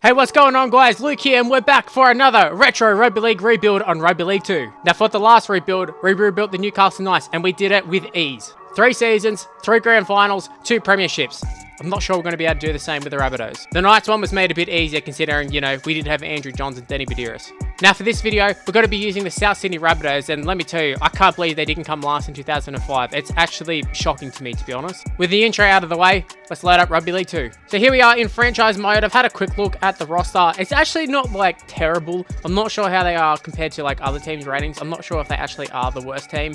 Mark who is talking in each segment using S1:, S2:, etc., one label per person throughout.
S1: Hey, what's going on, guys? Luke here, and we're back for another retro Rugby League rebuild on Rugby League 2. Now, for the last rebuild, we rebuilt the Newcastle Knights, and we did it with ease. 3 seasons, 3 grand finals, 2 premierships. I'm not sure we're going to be able to do the same with the Rabbitohs. The Knights one was made a bit easier considering, you know, we didn't have Andrew Johns and Denny Badiris. Now for this video, we're going to be using the South Sydney Rabbitohs, and let me tell you, I can't believe they didn't come last in 2005. It's actually shocking to me, to be honest. With the intro out of the way, let's load up Rugby League 2. So here we are in franchise mode. I've had a quick look at the roster. It's actually not like terrible. I'm not sure how they are compared to like other teams' ratings. I'm not sure if they actually are the worst team.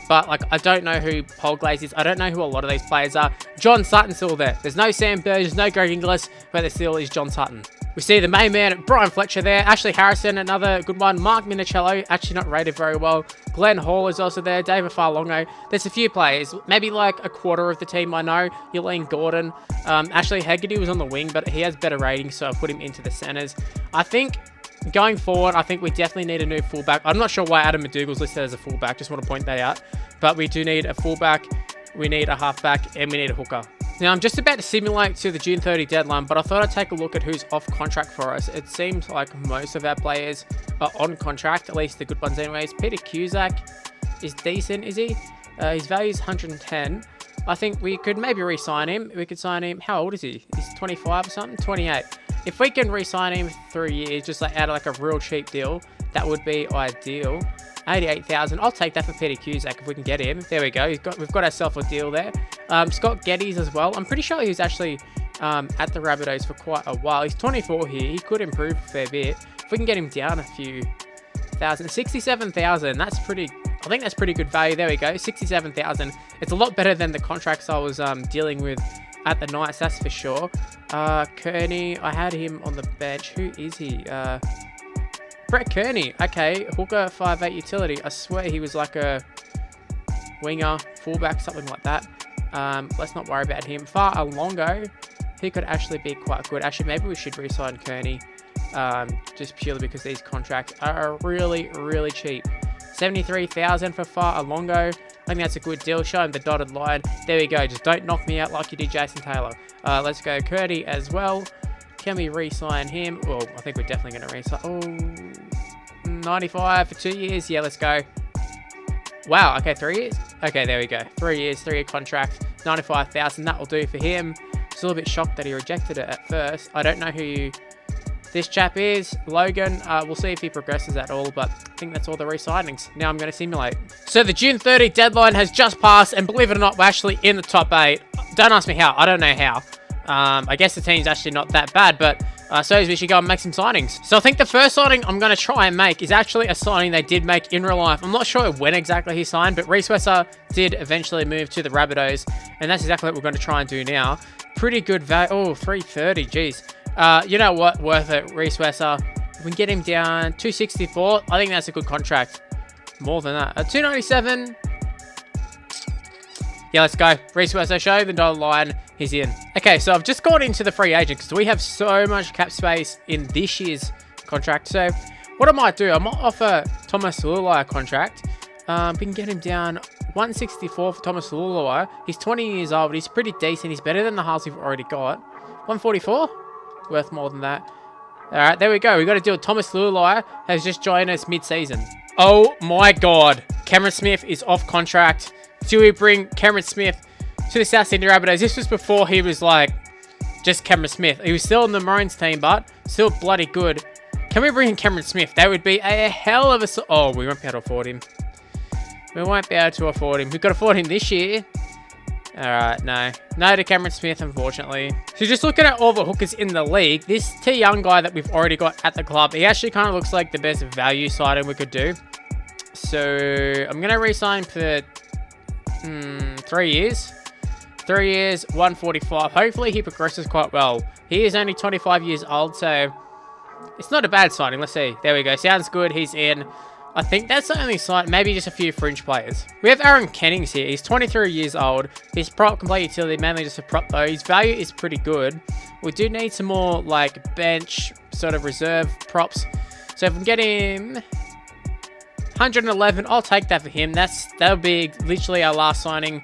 S1: But, like, I don't know who Polglaze is. I don't know who a lot of these players are. John Sutton's still there. There's no Sam Burgess, no Greg Inglis, but there still is John Sutton. We see the main man, Brian Fletcher there. Ashley Harrison, another good one. Mark Minicello, actually not rated very well. Glenn Hall is also there. David Farlongo. There's a few players. Maybe, like, a quarter of the team I know. Yolene Gordon. Ashley Hegarty was on the wing, but he has better ratings, so I put him into the centers. I think going forward, I think we definitely need a new fullback. I'm not sure why Adam McDougall's listed as a fullback. Just want to point that out. But we do need a fullback, we need a halfback, and we need a hooker. Now, I'm just about to simulate to the June 30 deadline, but I thought I'd take a look at who's off contract for us. It seems like most of our players are on contract, at least the good ones anyways. Peter Cusack is decent, is he? His value is 110. I think we could maybe re-sign him. We could sign him. How old is he? He's 25 or something? 28. If we can re-sign him for 3 years, just like out of like a real cheap deal, that would be ideal. 88,000. I'll take that for Peter Cusack if we can get him. There we go. We've got ourselves a deal there. Scott Geddes as well. I'm pretty sure he was actually at the Rabbitohs for quite a while. He's 24 here. He could improve a fair bit. If we can get him down a few thousand. 67,000. That's pretty... I think that's pretty good value. There we go. 67,000. It's a lot better than the contracts I was dealing with at the Knights, that's for sure. Kearney, I had him on the bench. Who is he? Brett Kearney. Okay, hooker, 5'8" utility. I swear he was like a winger, fullback, something like that. Let's not worry about him. Far Alongo, he could actually be quite good. Actually, maybe we should re-sign Kearney, just purely because these contracts are really, really cheap. 73,000 for Far Alongo. I think that's a good deal. Show him the dotted line. There we go. Just don't knock me out like you did Jason Taylor. Let's go Curdy as well. Can we re-sign him? Well, I think we're definitely going to re-sign. Oh, 95 for 2 years. Yeah, let's go. Wow. Okay, 3 years. Okay, there we go. 3 years, 3-year contract. 95,000. That will do for him. Just a little bit shocked that he rejected it at first. I don't know who this chap is. Logan. We'll see if he progresses at all, but I think that's all the re-signings. Now I'm going to simulate. So the June 30 deadline has just passed, and believe it or not, we're actually in the top 8. Don't ask me how. I don't know how. I guess the team's actually not that bad, but so we should go and make some signings. So I think the first signing I'm going to try and make is actually a signing they did make in real life. I'm not sure when exactly he signed, but Reece Wesser did eventually move to the Rabbitohs, and that's exactly what we're going to try and do now. Pretty good value. Oh, 330. Jeez. You know what? Worth it. Reece Wesser. If we can get him down 264, I think that's a good contract. More than that. 297. Yeah, let's go. Reece Wesser, show the dotted line. He's in. Okay, so I've just gone into the free agent because we have so much cap space in this year's contract. So what I might do, I might offer Thomas Lulai a contract. We can get him down 164 for Thomas Lulai. He's 20 years old. He's pretty decent. He's better than the halves we've already got. 144? Worth more than that. All right, there we go. We got to deal with Thomas Lulai, has just joined us mid-season. Oh my God. Cameron Smith is off contract. Do we bring Cameron Smith to the South Sydney Rabbitohs? This was before he was like just Cameron Smith. He was still in the Maroons team, but still bloody good. Can we bring in Cameron Smith? That would be a hell of a... Oh, we won't be able to afford him. We won't be able to afford him. We've got to afford him this year. Alright, no. No to Cameron Smith, unfortunately. So just looking at all the hookers in the league, this T Young guy that we've already got at the club, he actually kind of looks like the best value signing we could do. So I'm going to re-sign for 3 years. 3 years, 145. Hopefully he progresses quite well. He is only 25 years old, so it's not a bad signing. Let's see. There we go. Sounds good. He's in. I think that's the only sign, maybe just a few fringe players. We have Aaron Kennings here. He's 23 years old. His prop can play utility, mainly just a prop though. His value is pretty good. We do need some more like bench sort of reserve props. So if we can get him 111, I'll take that for him. That'll be literally our last signing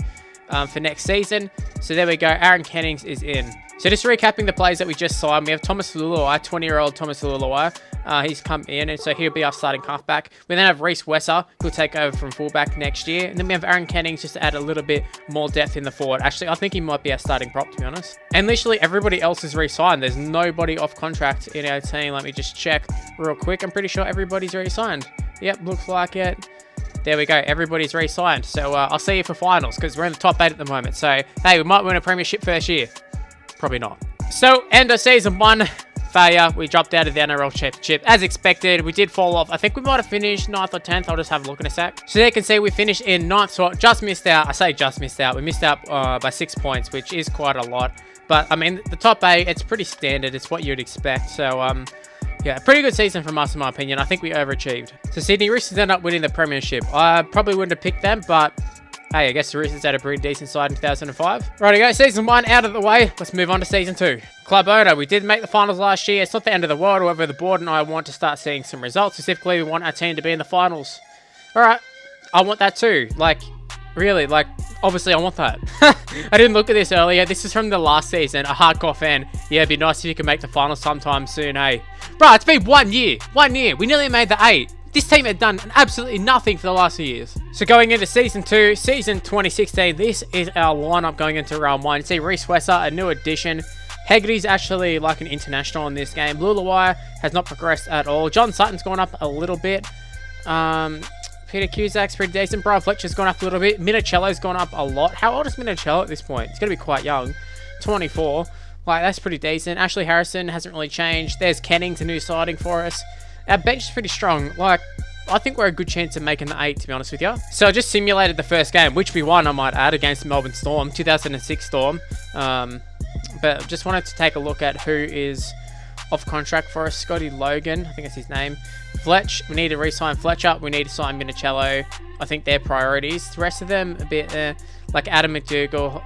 S1: for next season. So there we go. Aaron Kennings is in. So just recapping the players that we just signed, we have Thomas Luluai, 20-year-old Thomas Luluai. He's come in, and so he'll be our starting halfback. We then have Reece Wesser, who'll take over from fullback next year. And then we have Aaron Kennings just to add a little bit more depth in the forward. Actually, I think he might be our starting prop, to be honest. And literally everybody else is re-signed. There's nobody off contract in our team. Let me just check real quick. I'm pretty sure everybody's re-signed. Yep, looks like it. There we go. Everybody's re-signed. So I'll see you for finals, because we're in the top 8 at the moment. So, hey, we might win a premiership first year. Probably not. So, end of season 1. Failure. We dropped out of the NRL Championship. As expected, we did fall off. I think we might have finished 9th or 10th. I'll just have a look in a sec. So there you can see we finished in 9th spot. Just missed out. I say just missed out. We missed out by 6 points, which is quite a lot. But, I mean, the top 8, it's pretty standard. It's what you'd expect. So, yeah, a pretty good season from us, in my opinion. I think we overachieved. So Sydney Roosters ended up winning the premiership. I probably wouldn't have picked them, but hey, I guess the Roosters had a pretty decent side in 2005. Righty-go, season 1 out of the way. Let's move on to season 2. Club owner, we did make the finals last year. It's not the end of the world. However, the board and I want to start seeing some results. Specifically, we want our team to be in the finals. All right, I want that too. Like, really, like, obviously I want that. I didn't look at this earlier. This is from the last season. A hardcore fan. Yeah, it'd be nice if you could make the finals sometime soon, eh? Bro, it's been 1 year. 1 year. We nearly made the 8. This team had done absolutely nothing for the last few years. So going into season 2, season 2016, this is our lineup going into round 1. You see Reece Wesser, a new addition. Hegarty's actually like an international in this game. Luluai has not progressed at all. John Sutton's gone up a little bit. Peter Cusac's pretty decent. Brian Fletcher's gone up a little bit. Minicello's gone up a lot. How old is Minicello at this point? He's going to be quite young. 24. Like, that's pretty decent. Ashley Harrison hasn't really changed. There's Kennings, a new sighting for us. Our bench is pretty strong. Like, I think we're a good chance of making the 8, to be honest with you. So I just simulated the first game, which we won, I might add, against the Melbourne Storm, 2006 Storm. But just wanted to take a look at who is off contract for us. Scotty Logan, I think that's his name. Fletch, we need to re-sign Fletcher. We need to sign Minicello. I think they're priorities. The rest of them, a bit like Adam McDougall.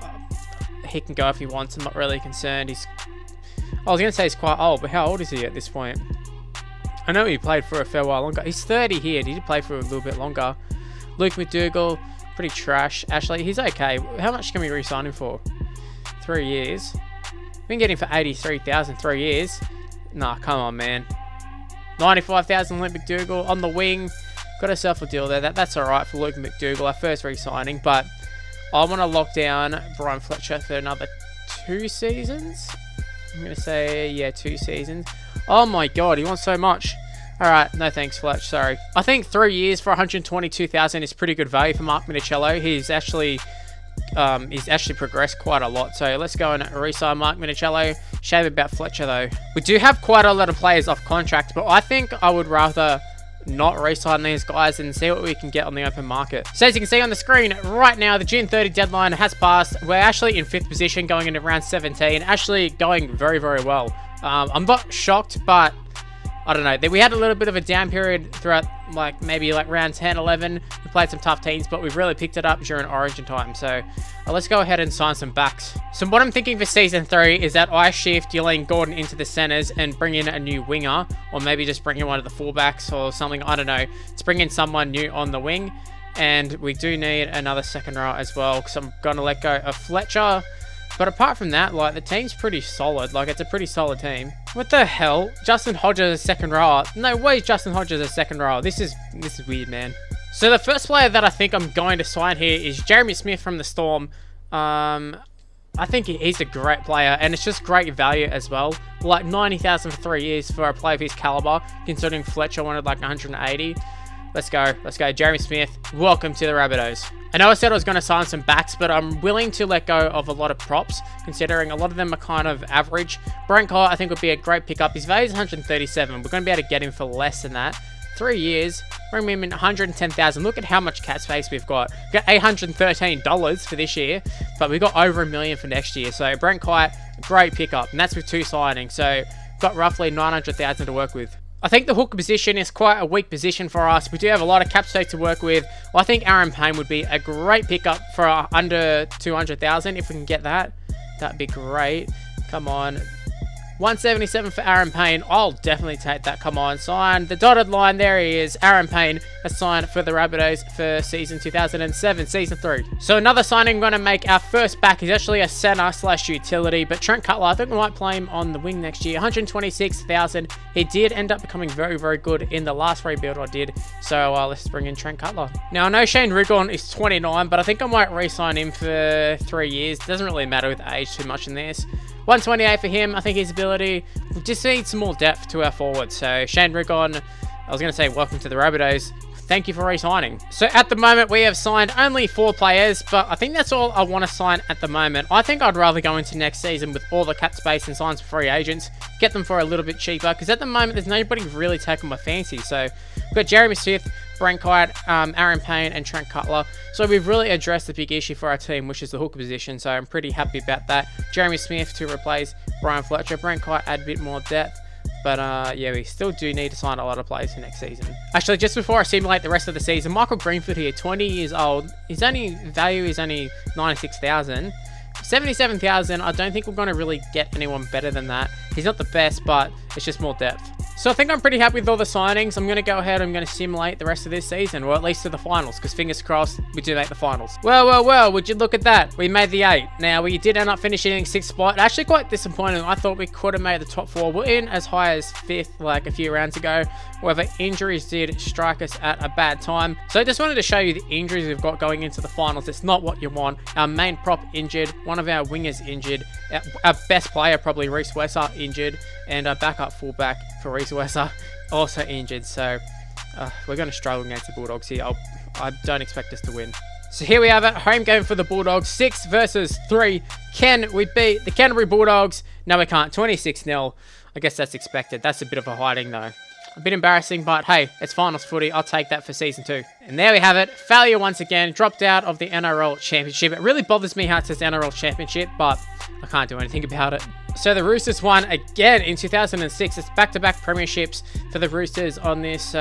S1: He can go if he wants. I'm not really concerned. I was going to say he's quite old, but how old is he at this point? I know he played for a fair while longer. He's 30 here. He did play for a little bit longer. Luke McDougall, pretty trash. Ashley, he's okay. How much can we re-sign him for? 3 years. We can get him for 83,000 3 years. Nah, come on, man. 95,000 Luke McDougall on the wing. Got ourselves a deal there. That's all right for Luke McDougall, our first re-signing. But I want to lock down Brian Fletcher for another 2 seasons. I'm going to say, yeah, 2 seasons. Oh my god, he wants so much. Alright, no thanks, Fletch, sorry. I think 3 years for 122,000 is pretty good value for Mark Minicello. He's actually progressed quite a lot. So let's go and re-sign Mark Minicello. Shame about Fletcher though. We do have quite a lot of players off contract, but I think I would rather not re-sign these guys and see what we can get on the open market. So as you can see on the screen right now, the June 30 deadline has passed. We're actually in 5th position going into round 17. Actually going very, very well. I'm not shocked, but I don't know. We had a little bit of a down period throughout, like, maybe like round 10, 11. We played some tough teams, but we've really picked it up during Origin time. So let's go ahead and sign some backs. So what I'm thinking for season 3 is that I shift Yelene Gordon into the centers and bring in a new winger, or maybe just bring in one of the fullbacks or something. I don't know. Let's bring in someone new on the wing. And we do need another second row as well, because I'm going to let go of Fletcher. But apart from that, like, the team's pretty solid. Like, it's a pretty solid team. What the hell? Justin Hodges is a second rower. No way Justin Hodges is a second rower. This is weird, man. So the first player that I think I'm going to sign here is Jeremy Smith from the Storm. I think he's a great player, and it's just great value as well. Like, 90,000 for 3 years for a player of his caliber, considering Fletcher wanted like 180. Let's go. Let's go. Jeremy Smith, welcome to the Rabbitohs. I know I said I was going to sign some backs, but I'm willing to let go of a lot of props, considering a lot of them are kind of average. Brent Cole, I think, would be a great pickup. His value is 137. We're going to be able to get him for less than that. 3 years, bring him in 110,000. Look at how much cap space we've got. We've got $813 for this year, but we've got over $1 million for next year. So Brent Kite, great pickup, and that's with 2 signings. So got roughly 900,000 to work with. I think the hooker position is quite a weak position for us. We do have a lot of cap space to work with. Well, I think Aaron Payne would be a great pickup for under 200,000 if we can get that. That'd be great. Come on. 177 for Aaron Payne. I'll definitely take that. Come on, sign. The dotted line, there he is. Aaron Payne, a sign for the Rabbitohs for season 2007, season 3. So another signing we're going to make our first back is actually a centre / utility, but Trent Cutler, I think we might play him on the wing next year. 126,000. He did end up becoming very, very good in the last rebuild I did. So let's bring in Trent Cutler. Now I know Shane Rigon is 29, but I think I might re-sign him for 3 years. Doesn't really matter with age too much in this. 128 for him. I think his ability, we just need some more depth to our forward. So Shane Rigon, I was going to say welcome to the Rabbitohs. Thank you for re-signing. So at the moment we have signed only 4 players, but I think that's all I want to sign at the moment. I think I'd rather go into next season with all the cap space and sign some free agents, get them for a little bit cheaper, because at the moment there's nobody really taking my fancy. So we've got Jeremy Smith, Brent Kite, Aaron Payne and Trent Cutler. So we've really addressed the big issue for our team, which is the hooker position. So I'm pretty happy about that. Jeremy Smith to replace Brian Fletcher. Brent Kite add a bit more depth. But yeah, we still do need to sign a lot of players for next season. Actually, just before I simulate the rest of the season, Michael Greenfield here, 20 years old. His only value is only 96,000. 77,000, I don't think we're going to really get anyone better than that. He's not the best, but it's just more depth. So I think I'm pretty happy with all the signings. I'm going to go ahead, I'm going to simulate the rest of this season, or at least to the finals, because fingers crossed, we do make the finals. Well, would you look at that? We made the 8. Now, we did end up finishing in 6th spot. Actually, quite disappointing. I thought we could have made the top 4. We're in as high as 5th, like a few rounds ago. However, injuries did strike us at a bad time. So I just wanted to show you the injuries we've got going into the finals. It's not what you want. Our main prop injured, one of our wingers injured, our best player, probably Reece Wesser, injured, and our backup fullback for Reece Wesser, also injured. So we're going to struggle against the Bulldogs here. I don't expect us to win. So here we have it, home game for the Bulldogs, 6 versus 3. Can we beat the Canterbury Bulldogs? No, we can't. 26-0. I guess that's expected. That's a bit of a hiding, though. A bit embarrassing, but hey, it's finals footy. I'll take that for season 2. And there we have it. Failure once again. Dropped out of the NRL Championship. It really bothers me how it says NRL Championship, but I can't do anything about it. So the Roosters won again in 2006. It's back-to-back premierships for the Roosters on this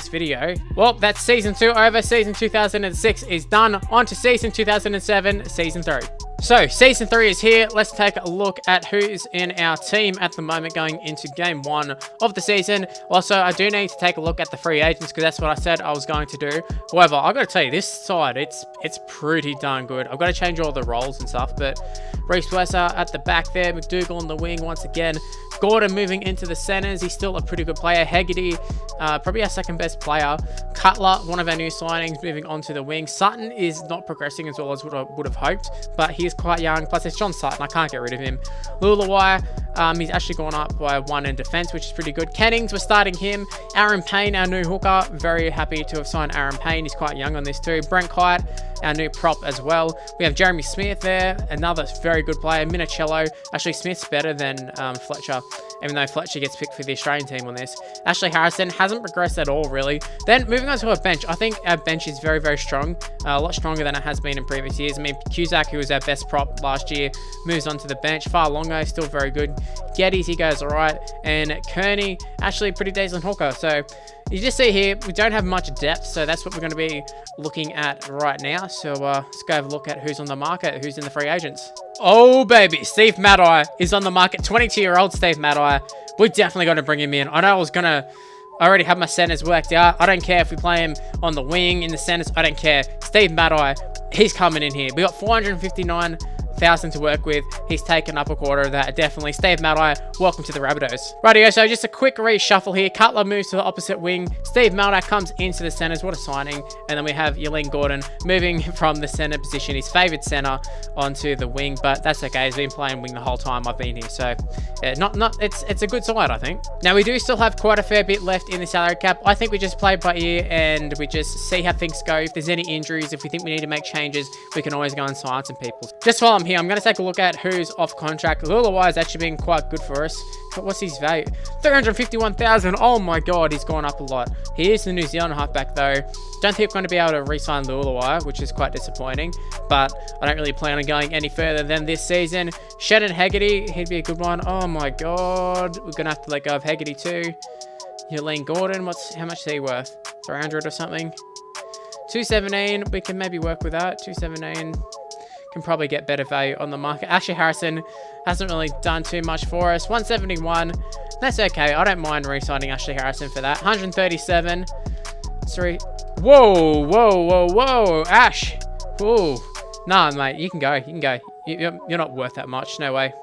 S1: video. Well, that's season 2 over. Season 2006 is done. On to season 2007, season 3. So, season 3 is here. Let's take a look at who's in our team at the moment going into game 1 of the season. Also, I do need to take a look at the free agents because that's what I said I was going to do. However, I've got to tell you, this side, it's pretty darn good. I've got to change all the roles and stuff, but Reece Wesser at the back there, McDougall on the wing once again. Gordon moving into the centers. He's still a pretty good player. Hegarty, probably our second best player. Cutler, one of our new signings, moving on to the wing. Sutton is not progressing as well as what I would have hoped, but he is quite young. Plus, it's John Sutton. I can't get rid of him. Lulawai, he's actually gone up by 1 in defense, which is pretty good. Kennings, we're starting him. Aaron Payne, our new hooker. Very happy to have signed Aaron Payne. He's quite young on this too. Brent Kite, our new prop as well. We have Jeremy Smith there, another very good player. Minicello. Actually, Smith's better than Fletcher, even though Fletcher gets picked for the Australian team on this. Ashley Harrison hasn't progressed at all, really. Then, moving on to our bench. I think our bench is very, very strong. A lot stronger than it has been in previous years. I mean, Cusack, who was our best prop last year, moves on to the bench. Farlongo, still very good. Geddes, he goes all right. And Kearney, actually pretty decent hooker. So, you just see here, we don't have much depth, so that's what we're going to be looking at right now. So let's go have a look at who's on the market, who's in the free agents. Oh, baby, Steve Matai is on the market. 22-year-old Steve Matai. We're definitely going to bring him in. I know I already have my centers worked out. I don't care if we play him on the wing, in the centers. I don't care. Steve Matai, he's coming in here. We got 459,000 to work with. He's taken up a quarter of that. Definitely. Steve Matai, welcome to the Rabbitohs. Rightio, so just a quick reshuffle here. Cutler moves to the opposite wing. Steve Matai comes into the centers. What a signing. And then we have Yleen Gordon moving from the center position, his favored center, onto the wing. But that's okay. He's been playing wing the whole time I've been here. So it's a good side, I think. Now, we do still have quite a fair bit left in the salary cap. I think we just play by ear and we just see how things go. If there's any injuries, if we think we need to make changes, we can always go and sign some people. Just while I'm here, I'm going to take a look at who's off contract. Lulawai has actually been quite good for us. But what's his value? 351,000. Oh my god, he's gone up a lot. He is the New Zealand halfback though. Don't think we're going to be able to re-sign Lulawai, which is quite disappointing. But I don't really plan on going any further than this season. Shannon Hegarty, he'd be a good one. Oh my god, we're going to have to let go of Hegarty too. Yleen Gordon, how much is he worth? 300 or something? 217, we can maybe work with that. 217. can probably get better value on the market. Ashley Harrison hasn't really done too much for us. 171. That's okay. I don't mind re-signing Ashley Harrison for that. 137. Sorry. Whoa, whoa, whoa, whoa. Ash. Ooh. Nah, mate. You can go. You can go. You're not worth that much. No way.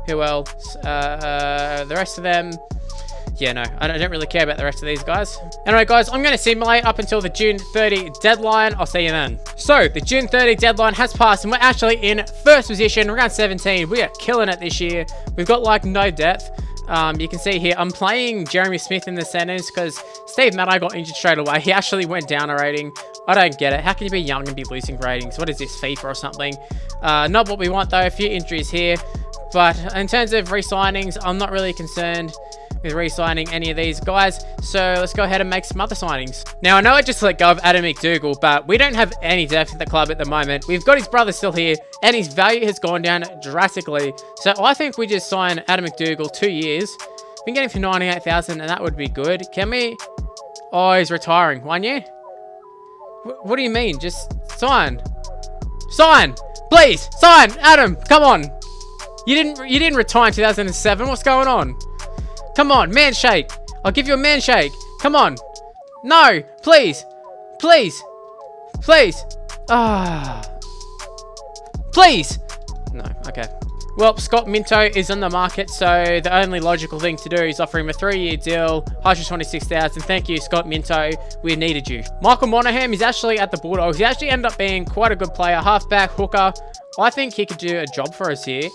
S1: Who else? The rest of them. Yeah, no, I don't really care about the rest of these guys. Anyway, guys, I'm going to simulate up until the June 30 deadline. I'll see you then. So, the June 30 deadline has passed, and we're actually in first position, round 17. We are killing it this year. We've got, like, no depth. You can see here, I'm playing Jeremy Smith in the centers because Steve Maddow got injured straight away. He actually went down a rating. I don't get it. How can you be young and be losing ratings? What is this, FIFA or something? Not what we want, though. A few injuries here. But in terms of re-signings, I'm not really concerned with re-signing any of these guys, so let's go ahead and make some other signings. Now, I know I just let go of Adam McDougall, but we don't have any depth at the club at the moment. We've got his brother still here, and his value has gone down drastically, so I think we just sign Adam McDougall 2 years. We can get him for 98,000, and that would be good. Can we? Oh, he's retiring. 1 year? What do you mean? Just sign. Sign! Please! Sign! Adam, come on! You didn't retire in 2007. What's going on? Come on, man shake. I'll give you a man shake. Come on. No, please. Please. Please. Please. No, okay. Well, Scott Minto is on the market, so the only logical thing to do is offer him a 3-year deal, 126,000. Thank you, Scott Minto. We needed you. Michael Monaghan is actually at the Bulldogs. He actually ended up being quite a good player, halfback, hooker. I think he could do a job for us here.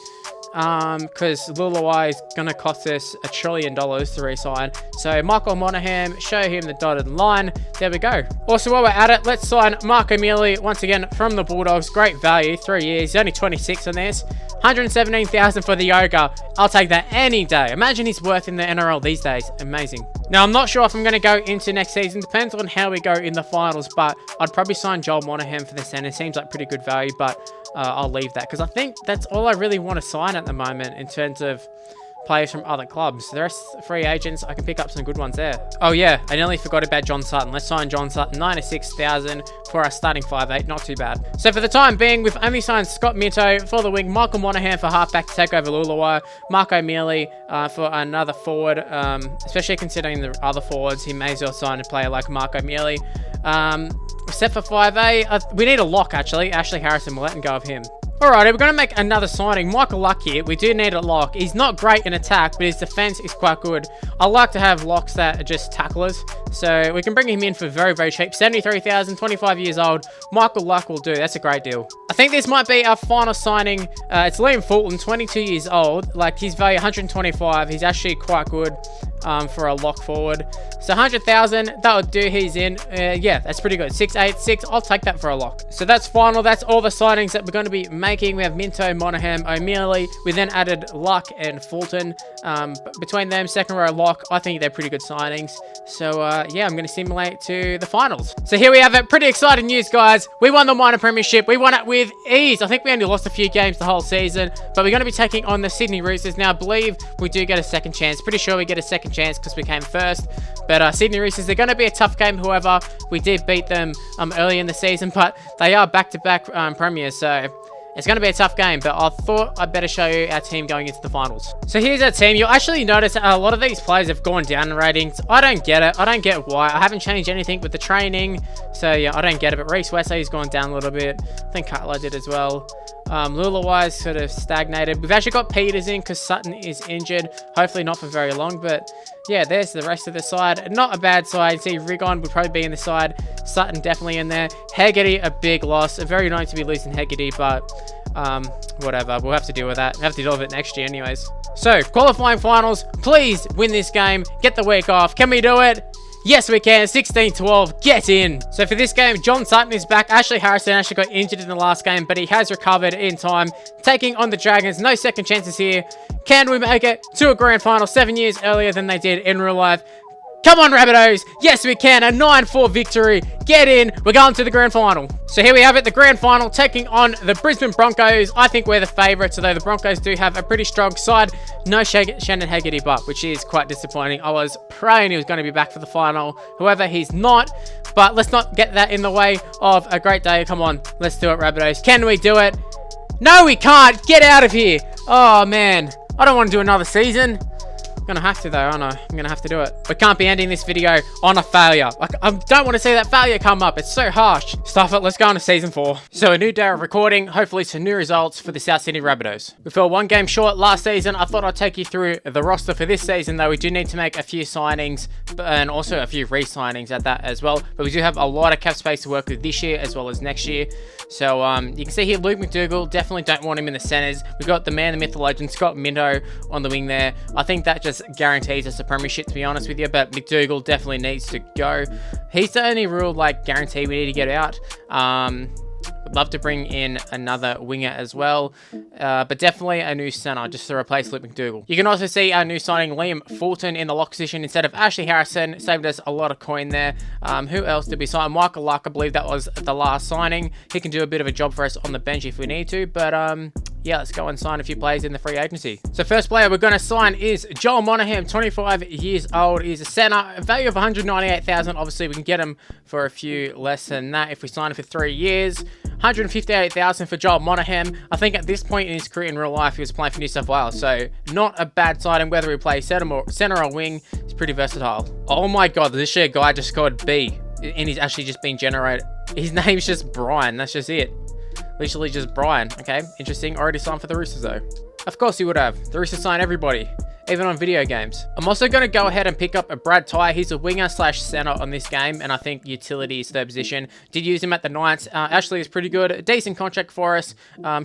S1: Because Lulawai is going to cost us $1 trillion to re-sign. So Michael Monaghan, show him the dotted line. There we go. Also, while we're at it, let's sign Mark O'Mealy once again from the Bulldogs. Great value, 3 years. He's only 26 on this. 117,000 for the Yoga. I'll take that any day. Imagine his worth in the NRL these days. Amazing. Now, I'm not sure if I'm going to go into next season. Depends on how we go in the finals, but I'd probably sign Joel Monaghan for the centre. Seems like pretty good value, but I'll leave that because I think that's all I really want to sign at the moment in terms of players from other clubs. The rest free agents, I can pick up some good ones there. Oh yeah, I nearly forgot about John Sutton. Let's sign John Sutton, 96,000 for our starting 5'8", not too bad. So for the time being, we've only signed Scott Minto for the wing, Michael Monaghan for halfback to take over Lulawai, Mark O'Mealy for another forward, especially considering the other forwards. He may as well sign a player like Mark O'Mealy. Except for 5A, we need a lock actually. Ashley Harrison, we're letting go of him. Alrighty, we're going to make another signing. Michael Luck here. We do need a lock. He's not great in attack, but his defense is quite good. I like to have locks that are just tacklers. So we can bring him in for very, very cheap. 73,000, 25 years old. Michael Luck will do. That's a great deal. I think this might be our final signing. It's Liam Fulton, 22 years old. Like, his value 125. He's actually quite good for a lock forward. So 100,000, that would do. He's in. Yeah, that's pretty good. 686. I'll take that for a lock. So that's final. That's all the signings that we're going to be making. We have Minto, Monaghan, O'Mealy. We then added Luck and Fulton. Between them, second row lock, I think they're pretty good signings. So yeah, I'm going to simulate to the finals. So here we have it. Pretty exciting news, guys. We won the minor premiership. We won it with ease. I think we only lost a few games the whole season, but we're going to be taking on the Sydney Roosters. Now, I believe we do get a second chance. Pretty sure we get a second chance because we came first. But Sydney Roosters, they're going to be a tough game. However, we did beat them early in the season, but they are back-to-back premiers, so it's going to be a tough game, but I thought I'd better show you our team going into the finals. So here's our team. You'll actually notice a lot of these players have gone down in ratings. I don't get it. I don't get why. I haven't changed anything with the training. So yeah, I don't get it. But Reece Wesley's gone down a little bit. I think Cutler did as well. Lulawai's sort of stagnated. We've actually got Peters in because Sutton is injured. Hopefully not for very long, but yeah, there's the rest of the side. Not a bad side. See, Rigon would probably be in the side. Sutton definitely in there. Hegarty, a big loss. Very annoying to be losing Hegarty, but whatever. We'll have to deal with that. We'll have to deal with it next year anyways. So, qualifying finals. Please win this game. Get the week off. Can we do it? Yes, we can. 16-12. Get in. So for this game, John Sutton is back. Ashley Harrison actually got injured in the last game, but he has recovered in time. Taking on the Dragons. No second chances here. Can we make it to a grand final 7 years earlier than they did in real life? Come on, Rabbitohs. Yes, we can. A 9-4 victory. Get in. We're going to the grand final. So here we have it, the grand final, taking on the Brisbane Broncos. I think we're the favourites, although the Broncos do have a pretty strong side. No Shannon Hegarty, but which is quite disappointing. I was praying he was going to be back for the final. However, he's not. But let's not get that in the way of a great day. Come on. Let's do it, Rabbitohs. Can we do it? No, we can't. Get out of here. Oh, man. I don't want to do another season. I'm gonna have to though, aren't I? I'm gonna have to do it. We can't be ending this video on a failure. Like, I don't want to see that failure come up. It's so harsh. Stuff it. Let's go on to season 4. So a new day of recording. Hopefully some new results for the South Sydney Rabbitohs. We fell 1 game short last season. I thought I'd take you through the roster for this season though. We do need to make a few signings and also a few re-signings at that as well. But we do have a lot of cap space to work with this year as well as next year. So you can see here Luke McDougall. Definitely don't want him in the centres. We've got the man, the myth, the legend, Scott Minto on the wing there. I think that just guarantees us a premiership, to be honest with you, but McDougall definitely needs to go. He's the only real guarantee we need to get out. Would love to bring in another winger as well, but definitely a new centre just to replace Luke McDougall. You can also see our new signing Liam Fulton in the lock position instead of Ashley Harrison. Saved us a lot of coin there. Who else did we sign? Michael Luck, I believe that was the last signing. He can do a bit of a job for us on the bench if we need to, but yeah, let's go and sign a few players in the free agency. So first player we're going to sign is Joel Monaghan, 25 years old. He's a centre, value of 198,000. Obviously, we can get him for a few less than that if we sign him for 3 years. 158,000 for Joel Monaghan. I think at this point in his career in real life, he was playing for New South Wales, so not a bad signing. Whether we play centre or wing, he's pretty versatile. Oh my god, this year guy just scored B, and he's actually just been generated. His name's just Brian, that's just it. Literally just Brian. Okay, interesting. Already signed for the Roosters though. Of course he would have. The Roosters sign everybody, even on video games. I'm also going to go ahead and pick up a Brad Ty. He's a winger slash centre on this game, and I think utility is third position. Did use him at the Knights. Ashley is pretty good. A decent contract for us.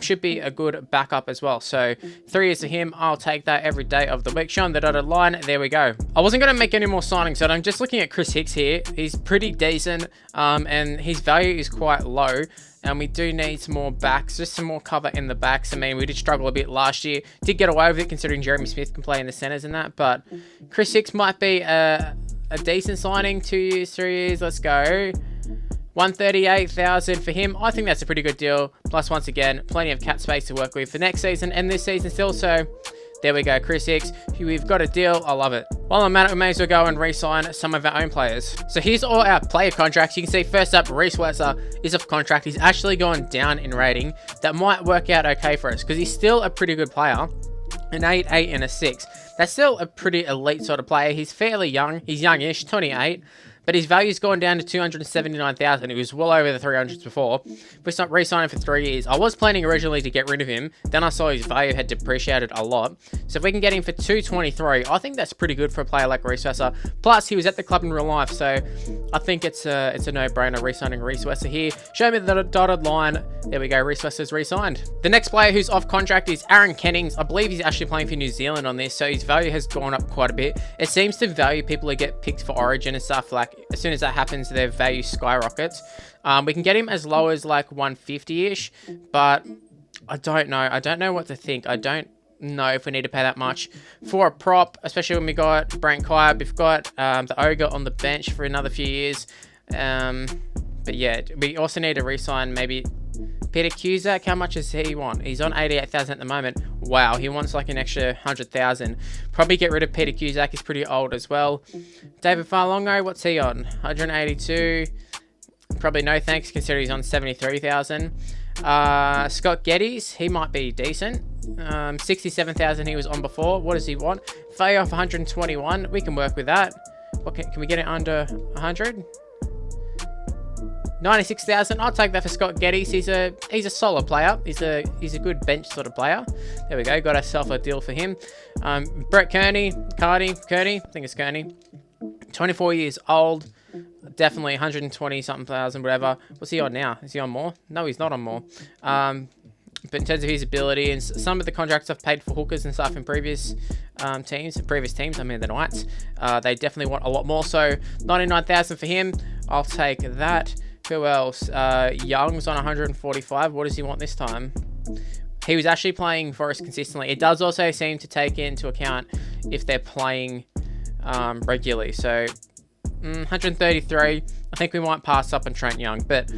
S1: Should be a good backup as well. So 3 years to him. I'll take that every day of the week. Show him the dotted line. There we go. I wasn't going to make any more signings, but I'm just looking at Chris Hicks here. He's pretty decent, and his value is quite low. And we do need some more backs, just some more cover in the backs. I mean, we did struggle a bit last year. Did get away with it considering Jeremy Smith can play in the centres and that. But Chris Hicks might be a decent signing. 2 years, 3 years. Let's go. 138,000 for him. I think that's a pretty good deal. Plus, once again, plenty of cap space to work with for next season and this season still. So there we go, Chris Hicks. We've got a deal. I love it. While I'm at it, we may as well go and re-sign some of our own players. So here's all our player contracts. You can see first up, Reece Wesser is off contract. He's actually gone down in rating. That might work out okay for us because he's still a pretty good player. An 8, 8, and a 6. That's still a pretty elite sort of player. He's fairly young. He's youngish, 28. But his value's gone down to 279,000. He was well over the 300s before. We stopped re-signing for 3 years. I was planning originally to get rid of him. Then I saw his value had depreciated a lot. So if we can get him for 223, I think that's pretty good for a player like Reece Wesser. Plus, he was at the club in real life, so I think it's a no-brainer re-signing Reece Wesser here. Show me the dotted line. There we go, Reece Wesser's re-signed. The next player who's off contract is Aaron Kennings. I believe he's actually playing for New Zealand on this, so his value has gone up quite a bit. It seems to value people who get picked for Origin and stuff. Like, as soon as that happens, their value skyrockets. We can get him as low as like 150-ish, but I don't know. I don't know what to think. I don't know if we need to pay that much for a prop, especially when we got Brent Kyatt. We've got the Ogre on the bench for another few years. But yeah, we also need to re-sign maybe Peter Cusack. How much does he want? He's on 88,000 at the moment. Wow, he wants like an extra 100,000. Probably get rid of Peter Cusack. He's pretty old as well. David Farlongo, what's he on? 182. Probably no thanks considering he's on 73,000. Scott Geddes, he might be decent. 67,000 he was on before. What does he want? Value off 121. We can work with that. What can we get it under 100? 96,000. I'll take that for Scott Geddes. He's a solid player. He's a good bench sort of player. There we go. Got ourselves a deal for him. Brett Kearney, I think it's Kearney. 24 years old. Definitely 120 something thousand, whatever. What's he on now? Is he on more? No, he's not on more. But in terms of his ability and some of the contracts I've paid for hookers and stuff in previous teams, I mean the Knights, they definitely want a lot more. So 99,000 for him. I'll take that. Who else? Young's on 145. What does he want this time? He was actually playing for us consistently. It does also seem to take into account if they're playing regularly. So 133. I think we might pass up on Trent Young. But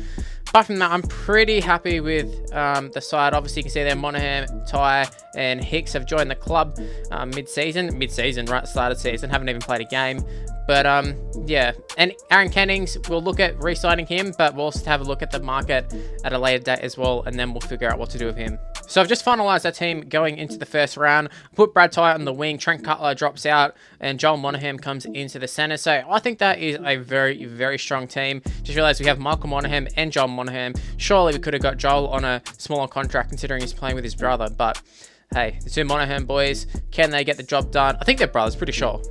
S1: apart from that, I'm pretty happy with the side. Obviously, you can see there Monaghan, Ty, and Hicks have joined the club mid-season, right? Start of season. Haven't even played a game. But yeah, and Aaron Kennings, we'll look at re-signing him, but we'll also have a look at the market at a later date as well, and then we'll figure out what to do with him. So I've just finalised our team going into the first round. Put Brad Ty on the wing, Trent Cutler drops out, and Joel Monaghan comes into the centre. So I think that is a very, very strong team. Just realised we have Michael Monaghan and Joel Monaghan. Surely we could have got Joel on a smaller contract considering he's playing with his brother. But hey, the two Monaghan boys, can they get the job done? I think they're brothers, pretty sure.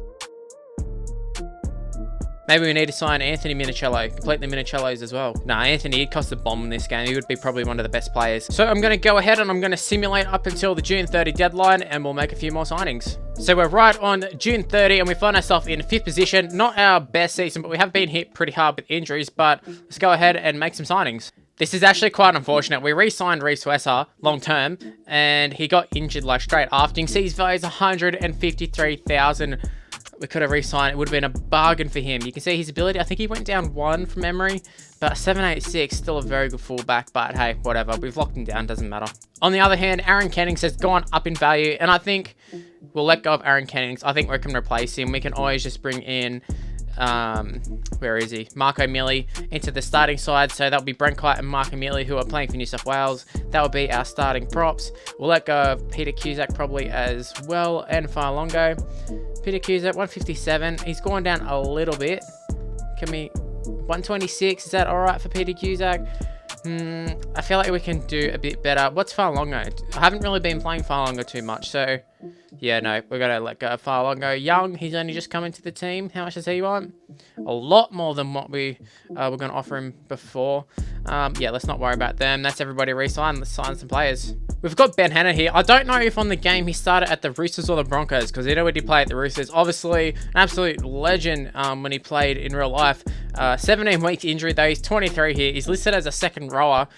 S1: Maybe we need to sign Anthony Minicello, complete the Minicellos as well. Nah, Anthony, he'd cost a bomb in this game. He would be probably one of the best players. So I'm going to go ahead and I'm going to simulate up until the June 30 deadline and we'll make a few more signings. So we're right on June 30 and we find ourselves in 5th position. Not our best season, but we have been hit pretty hard with injuries. But let's go ahead and make some signings. This is actually quite unfortunate. We re-signed Reece Wesser long term and he got injured like straight after. You can see his value is 153,000. We could have re-signed. It would have been a bargain for him. You can see his ability. I think he went down 1 from memory, but 786, still a very good fullback. But hey, whatever. We've locked him down. Doesn't matter. On the other hand, Aaron Kennings has gone up in value, and I think we'll let go of Aaron Kennings. I think we can replace him. We can always just bring in, where is he? Marco Millie into the starting side. So that'll be Brent Kite and Marco Millie who are playing for New South Wales. That will be our starting props. We'll let go of Peter Cusack probably as well, and Farlongo. Peter Cusack, 157. He's gone down a little bit. Can we... 126, is that alright for Peter Cusack? I feel like we can do a bit better. What's Farlongo? I haven't really been playing Farlongo too much, so... Yeah, no, we're going to let go of Farlongo. Young, he's only just come into the team. How much does he want? A lot more than what we were going to offer him before. Yeah, let's not worry about them. That's everybody re-signed. Let's sign some players. We've got Ben Hannah here. I don't know if on the game he started at the Roosters or the Broncos, because he already played at the Roosters. Obviously, an absolute legend when he played in real life. 17 weeks injury though. He's 23 here. He's listed as a second rower.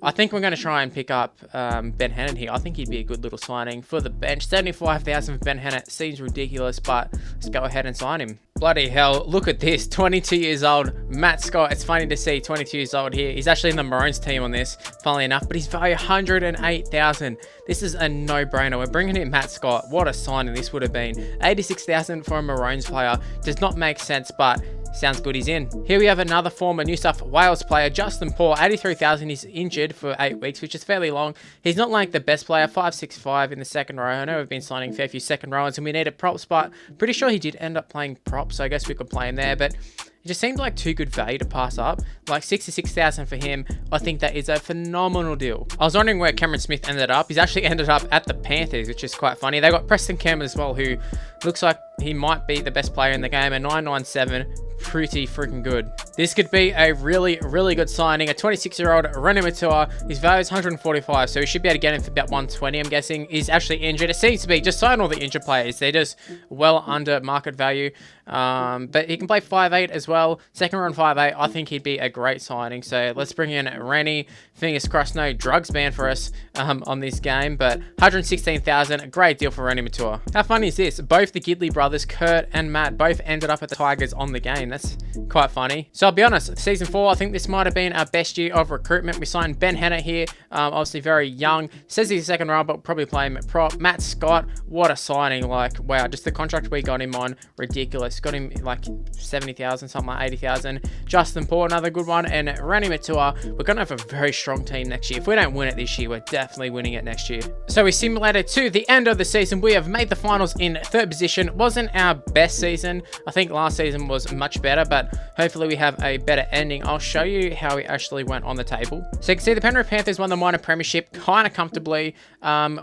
S1: I think we're going to try and pick up Ben Hannah here. I think he'd be a good little signing for the bench. 75,000 for Ben Hannah seems ridiculous, but let's go ahead and sign him. Bloody hell, look at this. 22 years old, Matt Scott. It's funny to see 22 years old here. He's actually in the Maroons team on this, funnily enough, but he's value 108,000. This is a no-brainer. We're bringing in Matt Scott. What a signing this would have been. 86,000 for a Maroons player. Does not make sense, but sounds good, he's in. Here we have another former New South Wales player, Justin Paul, 83,000. He's injured for 8 weeks, which is fairly long. He's not like the best player, 565 in the second row. I know we've been signing a fair few second rowers and we needed props, but pretty sure he did end up playing props, so I guess we could play him there, but it just seemed like too good value to pass up. Like 66,000 for him, I think that is a phenomenal deal. I was wondering where Cameron Smith ended up. He's actually ended up at the Panthers, which is quite funny. They got Preston Cameron as well, who looks like he might be the best player in the game, and 997, pretty freaking good. This could be a really, really good signing. A 26-year-old René Matua. His value is 145, so we should be able to get him for about 120, I'm guessing. He's actually injured. It seems to be, just sign all the injured players. They're just well under market value. But he can play 5'8 as well. Second round 5'8, I think he'd be a great signing. So let's bring in Rennie. Fingers crossed, no drugs banned for us on this game. But 116,000, a great deal for René Matua. How funny is this? Both the Gidley brothers, Kurt and Matt, both ended up at the Tigers on the game. That's quite funny. So I'll be honest, season 4, I think this might have been our best year of recruitment. We signed Ben Hannah here, obviously very young. Says he's a second round, but we'll probably play him at prop. Matt Scott, what a signing. Like, wow, just the contract we got him on, ridiculous. Got him like 70,000, something like 80,000. Justin Paul, another good one. And René Matua, we're going to have a very strong team next year. If we don't win it this year, we're definitely winning it next year. So we simulated to the end of the season. We have made the finals in 3rd position. Wasn't our best season. I think last season was much better, but hopefully we have a better ending. I'll show you how we actually went on the table. So you can see the Penrith Panthers won the minor premiership kind of comfortably.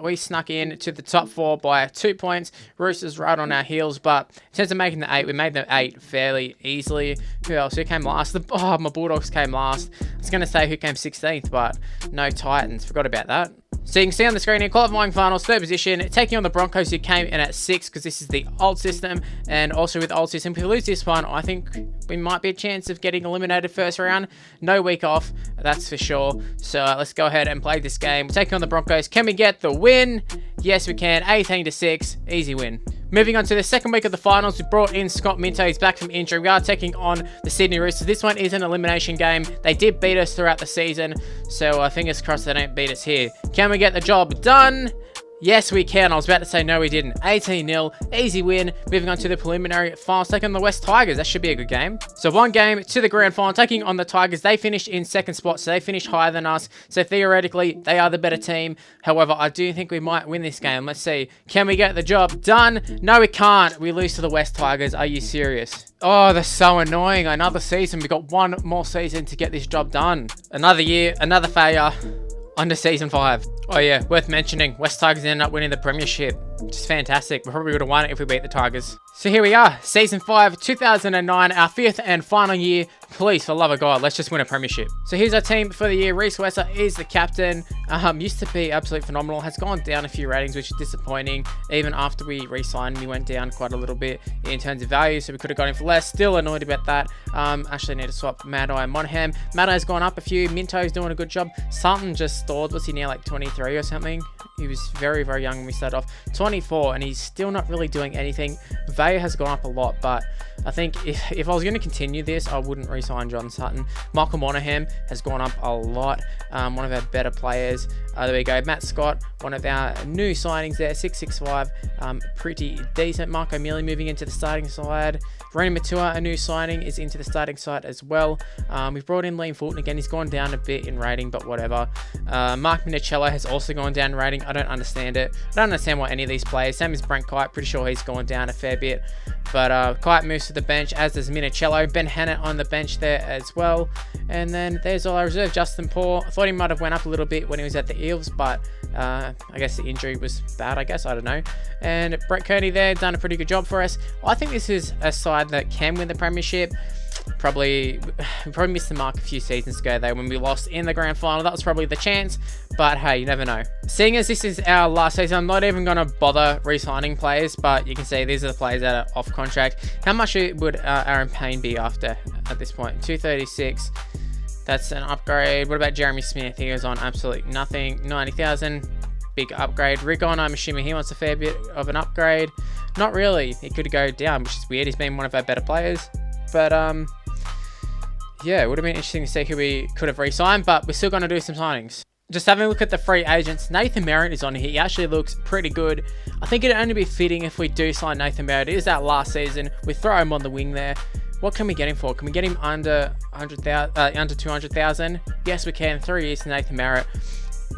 S1: We snuck in to the top 4 by 2 points. Roosters right on our heels, but in terms of making the 8, we made the 8 fairly easily. Who else? Who came last? Oh, my Bulldogs came last. I was going to say who came 16th, but no Titans. Forgot about that. So you can see on the screen here, qualifying finals, 3rd position, taking on the Broncos, who came in at 6, because this is the old system, and also with the old system, if we lose this one, I think we might be a chance of getting eliminated first round. No week off, that's for sure. So let's go ahead and play this game. We're taking on the Broncos. Can we get the win? Yes, we can. 18-6, easy win. Moving on to the second week of the finals, we brought in Scott Minto. He's back from injury. We are taking on the Sydney Roosters. This one is an elimination game. They did beat us throughout the season, so fingers crossed they don't beat us here. Can we get the job done? Yes, we can. I was about to say no, we didn't. 18-0, easy win. Moving on to the preliminary finals, taking on the West Tigers. That should be a good game. So 1 game to the grand final, taking on the Tigers. They finished in 2nd spot, so they finished higher than us. So theoretically, they are the better team. However, I do think we might win this game. Let's see. Can we get the job done? No, we can't. We lose to the West Tigers. Are you serious? Oh, they're so annoying. Another season. We've got 1 more season to get this job done. Another year, another failure. On to season 5. Oh yeah, worth mentioning, West Tigers ended up winning the premiership. Just fantastic. We probably would have won it if we beat the Tigers. So here we are, season 5, 2009, our 5th and final year. Please, for the love of God, let's just win a premiership. So here's our team for the year. Reese Wesser is the captain. Used to be absolutely phenomenal. Has gone down a few ratings, which is disappointing. Even after we re-signed him, he went down quite a little bit in terms of value, so we could have got him for less. Still annoyed about that. Actually need to swap Mad-Eye and Monham. Mad-Eye's gone up a few. Minto's doing a good job. Sutton just stalled. Was he now like 23 or something? He was very, very young when we started off. 24, and he's still not really doing anything. Vaya has gone up a lot, but I think if I was going to continue this, I wouldn't re-sign John Sutton. Michael Monaghan has gone up a lot. One of our better players. There we go. Matt Scott, one of our new signings there, 665. Pretty decent. Mark O'Mealy moving into the starting side. Brandon Matua, a new signing, is into the starting side as well. We've brought in Liam Fulton again. He's gone down a bit in rating, but whatever. Mark Minicello has also gone down in rating. I don't understand it. I don't understand why any of these players. Same as Brent Kite. Pretty sure he's gone down a fair bit. But Kite moves to the bench, as does Minicello. Ben Hannett on the bench there as well. And then there's all our reserve. Justin Paul. I thought he might have went up a little bit when he was at the Eels, but I guess the injury was bad, I don't know. And Brett Kearney there, done a pretty good job for us. I think this is a side that can win the premiership. We probably missed the mark a few seasons ago though when we lost in the grand final. That was probably the chance, but hey, you never know. Seeing as this is our last season, I'm not even going to bother re-signing players, but you can see these are the players that are off contract. How much would Aaron Payne be after at this point? 236. That's an upgrade. What about Jeremy Smith? He goes on absolutely nothing. 90,000. Big upgrade. Rigon, I'm assuming he wants a fair bit of an upgrade. Not really. He could go down, which is weird. He's been one of our better players. But, yeah, it would have been interesting to see who we could have re-signed, but we're still going to do some signings. Just having a look at the free agents, Nathan Merritt is on here. He actually looks pretty good. I think it'd only be fitting if we do sign Nathan Merritt. It is that last season. We throw him on the wing there. What can we get him for? Can we get him under 200,000? Yes, we can. 3 years to Nathan Merritt.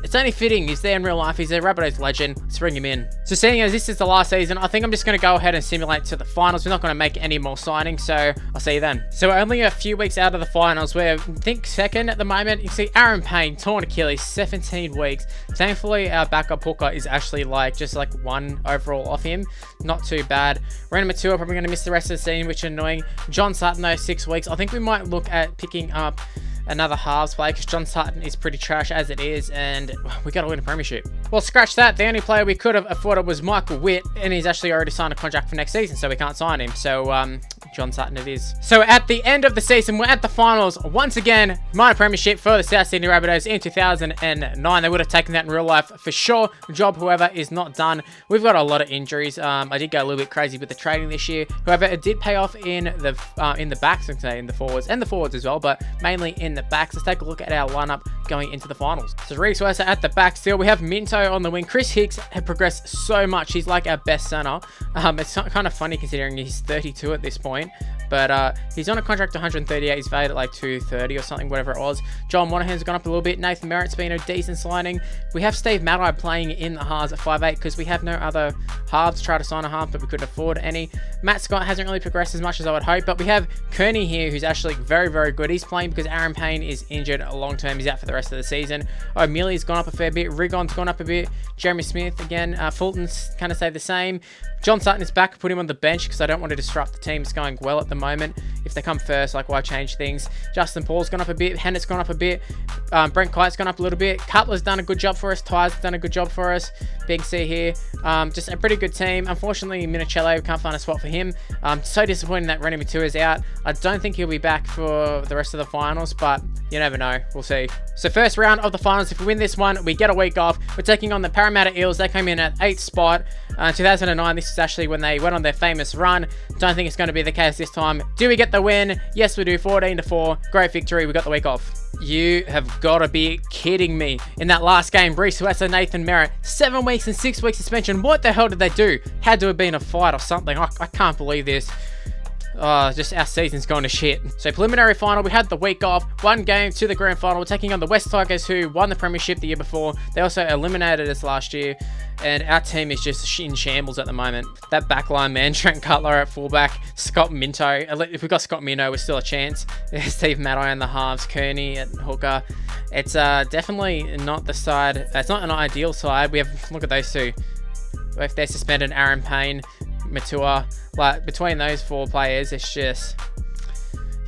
S1: It's only fitting. He's there in real life. He's a Rabbitohs legend. Let's bring him in. So seeing as this is the last season, I think I'm just going to go ahead and simulate to the finals. We're not going to make any more signings, so I'll see you then. So we're only a few weeks out of the finals. We're, I think, 2nd at the moment. You see Aaron Payne, torn Achilles, 17 weeks. Thankfully, our backup hooker is actually just 1 overall off him. Not too bad. Brandon Matua probably going to miss the rest of the season, which is annoying. John Sutton, though, 6 weeks. I think we might look at picking up another halves play because John Sutton is pretty trash as it is, and we got to win a premiership. Well, scratch that. The only player we could have afforded was Michael Witt, and he's actually already signed a contract for next season, so we can't sign him. So, John Sutton it is. So at the end of the season, we're at the finals once again. Minor premiership for the South Sydney Rabbitohs in 2009. They would have taken that in real life for sure. Job, however, is not done. We've got a lot of injuries. I did go a little bit crazy with the trading this year. However, it did pay off in the backs, I can say, in the forwards and the forwards as well, but mainly in the backs. Let's take a look at our lineup going into the finals. So Reese Wesser at the back still. We have Minto on the wing. Chris Hicks has progressed so much. He's like our best center. It's kind of funny considering he's 32 at this point. But he's on a contract to 138. He's valued at 230 or something, whatever it was. John Monaghan's gone up a little bit. Nathan Merritt's been a decent signing. We have Steve Mad-Eye playing in the halves at 5'8" because we have no other halves. Try to sign a half, but we couldn't afford any. Matt Scott hasn't really progressed as much as I would hope, but we have Kearney here, who's actually very, very good. He's playing because Aaron Payne is injured a long term. He's out for the rest of the season. O'Mealy's gone up a fair bit. Rigon's gone up a bit. Jeremy Smith again. Fulton's kind of stayed the same. John Sutton is back. Put him on the bench because I don't want to disrupt the team. It's going well at the moment. If they come first, why change things? Justin Paul's gone up a bit. Hannett's gone up a bit. Brent Kite's gone up a little bit. Cutler's done a good job for us. Ty's done a good job for us. Big C here. Just a pretty good team. Unfortunately, Minicello can't find a spot for him. So disappointing that Rennie Matua is out. I don't think he'll be back for the rest of the finals, but you never know. We'll see. So first round of the finals. If we win this one, we get a week off. We're taking on the Parramatta Eels. They came in at 8th spot. 2009, this is actually when they went on their famous run. Don't think it's going to be the case this time. Do we get the win? Yes, we do. 14-4. Great victory. We got the week off. You have got to be kidding me. In that last game, Reese West and Nathan Merritt, 7 weeks and 6 weeks suspension. What the hell did they do? Had to have been a fight or something. I can't believe this. Just our season's gone to shit. So preliminary final, we had the week off. 1 game to the grand final. We're taking on the West Tigers, who won the premiership the year before. They also eliminated us last year. And our team is just in shambles at the moment. That backline, man, Trent Cutler at fullback, Scott Minto. If we got Scott Minto, we're still a chance. Steve Maddai in the halves, Kearney at hooker. It's definitely not the side. It's not an ideal side. We have, look at those two. If they're suspended, Aaron Payne, Matua, like between those 4 players, it's just,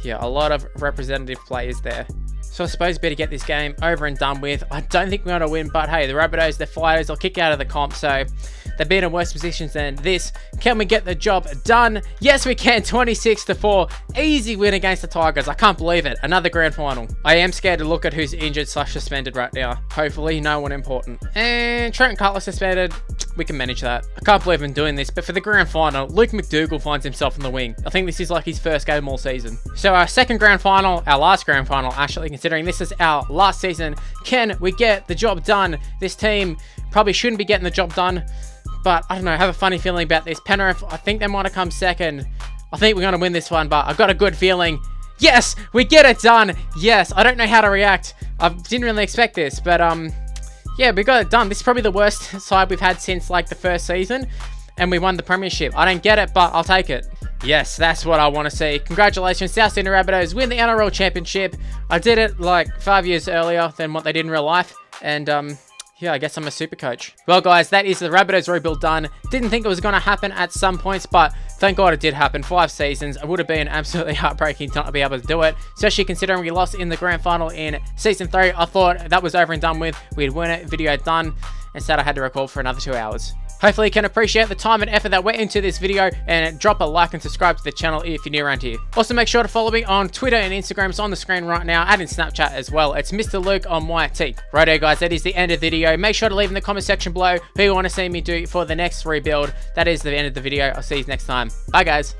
S1: yeah, a lot of representative players there. So I suppose better get this game over and done with. I don't think we're going to win, but hey, the Rabbitohs, they're fighters. They'll kick out of the comp, so they've been in worse positions than this. Can we get the job done? Yes, we can. 26-4. Easy win against the Tigers. I can't believe it. Another grand final. I am scared to look at who's injured / suspended right now. Hopefully, no one important. And Trent Cutler suspended. We can manage that. I can't believe I'm doing this, but for the grand final, Luke McDougall finds himself in the wing. I think this is like his first game all season. So our second grand final, our last grand final, actually, considering this is our last season, can we get the job done? This team probably shouldn't be getting the job done, but I don't know, I have a funny feeling about this. Penrith, I think they might have come second. I think we're going to win this one, but I've got a good feeling. Yes, we get it done. Yes, I don't know how to react. I didn't really expect this, but yeah, we got it done. This is probably the worst side we've had since like the first season, and we won the premiership. I don't get it, but I'll take it. Yes, that's what I want to see. Congratulations, South Sydney Rabbitohs win the NRL Championship. I did it like 5 years earlier than what they did in real life, and yeah, I guess I'm a super coach. Well, guys, that is the Rabbitohs rebuild done. Didn't think it was going to happen at some points, but thank God it did happen. 5 seasons. It would have been absolutely heartbreaking to not be able to do it, especially considering we lost in the grand final in season 3. I thought that was over and done with. We'd win it, video done. Instead, I had to record for another 2 hours. Hopefully you can appreciate the time and effort that went into this video, and drop a like and subscribe to the channel if you're new around here. Also, make sure to follow me on Twitter and Instagram. It's on the screen right now, and in Snapchat as well. It's Mr. Luke on YT. Righto, guys, that is the end of the video. Make sure to leave in the comment section below who you want to see me do for the next rebuild. That is the end of the video. I'll see you next time. Bye, guys.